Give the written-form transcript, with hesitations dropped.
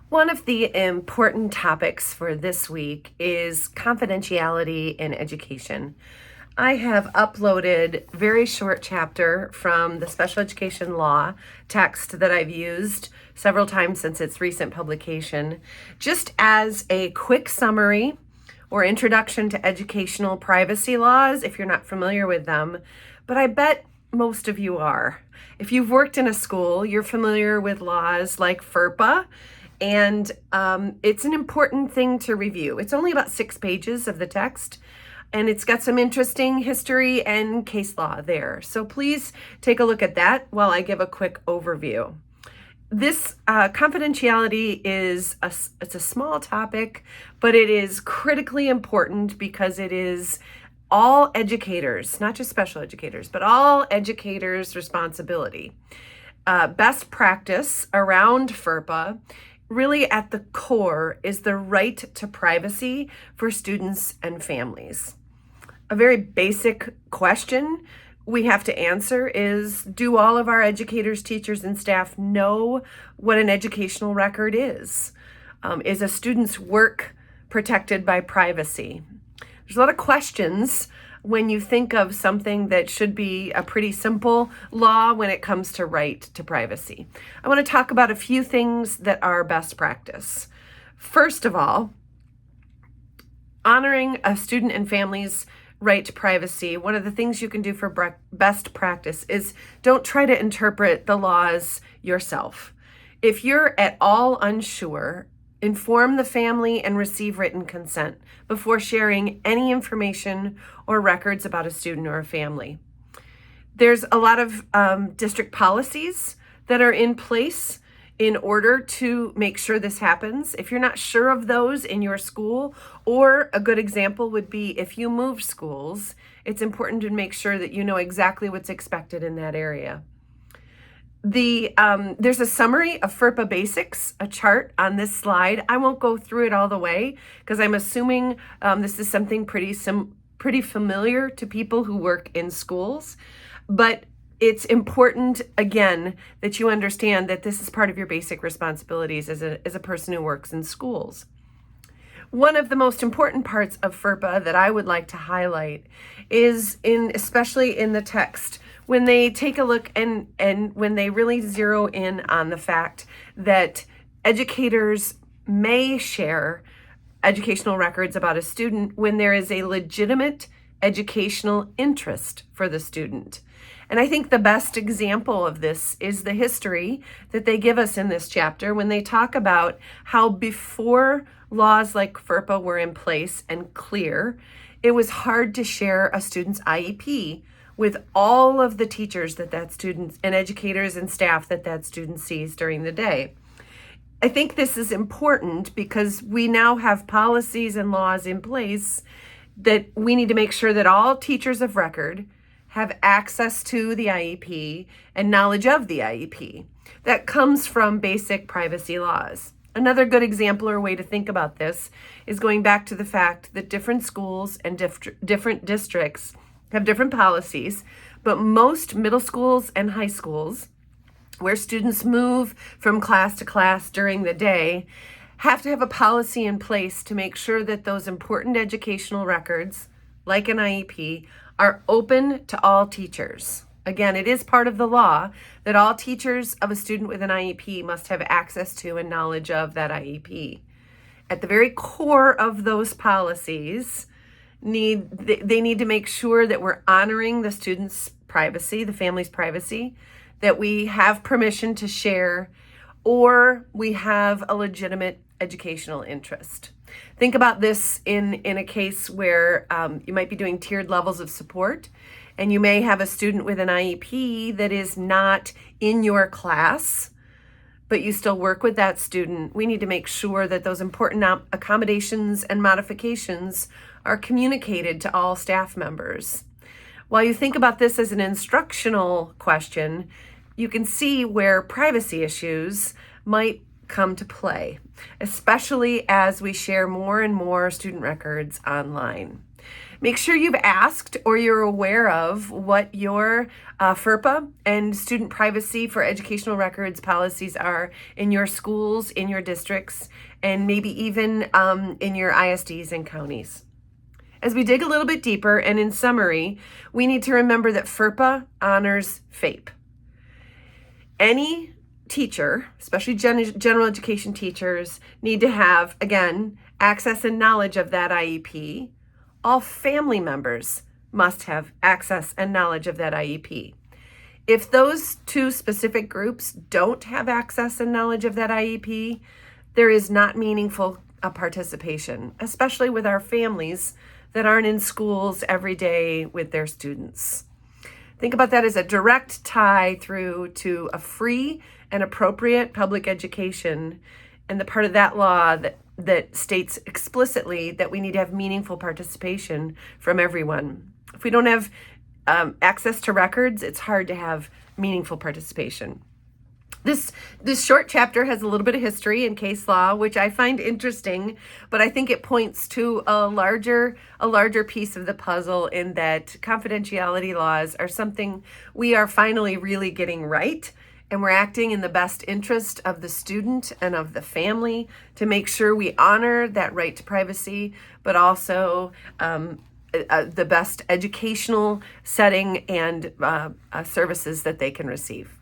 One of the important topics for this week is confidentiality in education. I have uploaded a very short chapter from the special education law text that I've used several times since its recent publication, just as a quick summary or introduction to educational privacy laws if you're not familiar with them, but I bet most of you are. If you've worked in a school, you're familiar with laws like FERPA, and it's an important thing to review. It's only about 6 pages of the text, and it's got some interesting history and case law there. So please take a look at that while I give a quick overview. This confidentiality it's a small topic, but it is critically important because it is all educators, not just special educators, but all educators' responsibility. Best practice around FERPA, really at the core, is the right to privacy for students and families. A very basic question we have to answer is, do all of our educators, teachers, and staff know what an educational record is? Is a student's work protected by privacy? There's a lot of questions when you think of something that should be a pretty simple law when it comes to right to privacy. I want to talk about a few things that are best practice. First of all, honoring a student and family's right to privacy. One of the things you can do for best practice is don't try to interpret the laws yourself. If you're at all unsure, inform the family and receive written consent before sharing any information or records about a student or a family. There's a lot of district policies that are in place in order to make sure this happens. If you're not sure of those in your school, or a good example would be if you move schools, it's important to make sure that you know exactly what's expected in that area. There's a summary of FERPA basics, a chart on this slide. I won't go through it all the way because I'm assuming this is something pretty familiar to people who work in schools. But it's important, again, that you understand that this is part of your basic responsibilities as a person who works in schools. One of the most important parts of FERPA that I would like to highlight is especially in the text, when they take a look and when they really zero in on the fact that educators may share educational records about a student when there is a legitimate educational interest for the student. And I think the best example of this is the history that they give us in this chapter when they talk about how before laws like FERPA were in place and clear, it was hard to share a student's IEP with all of the teachers that student and educators and staff that student sees during the day. I think this is important because we now have policies and laws in place that we need to make sure that all teachers of record have access to the IEP and knowledge of the IEP. That comes from basic privacy laws. Another good example or way to think about this is going back to the fact that different schools and different districts have different policies, but most middle schools and high schools, where students move from class to class during the day, have to have a policy in place to make sure that those important educational records, like an IEP, are open to all teachers. Again, it is part of the law that all teachers of a student with an IEP must have access to and knowledge of that IEP. At the very core of those policies, they need to make sure that we're honoring the student's privacy, the family's privacy, that we have permission to share, or we have a legitimate educational interest. Think about this in a case where you might be doing tiered levels of support, and you may have a student with an IEP that is not in your class, but you still work with that student. We need to make sure that those important accommodations and modifications are communicated to all staff members. While you think about this as an instructional question, you can see where privacy issues might come to play, especially as we share more and more student records online. Make sure you've asked or you're aware of what your FERPA and student privacy for educational records policies are in your schools, in your districts, and maybe even in your ISDs and counties. As we dig a little bit deeper, and in summary, we need to remember that FERPA honors FAPE. Any teacher, especially general education teachers, need to have, again, access and knowledge of that IEP. All family members must have access and knowledge of that IEP. If those two specific groups don't have access and knowledge of that IEP, there is not meaningful participation, especially with our families that aren't in schools every day with their students. Think about that as a direct tie through to a free and appropriate public education, and the part of that law that states explicitly that we need to have meaningful participation from everyone. If we don't have access to records, it's hard to have meaningful participation. This short chapter has a little bit of history and case law, which I find interesting, but I think it points to a larger piece of the puzzle, in that confidentiality laws are something we are finally really getting right, and we're acting in the best interest of the student and of the family to make sure we honor that right to privacy, but also the best educational setting and services that they can receive.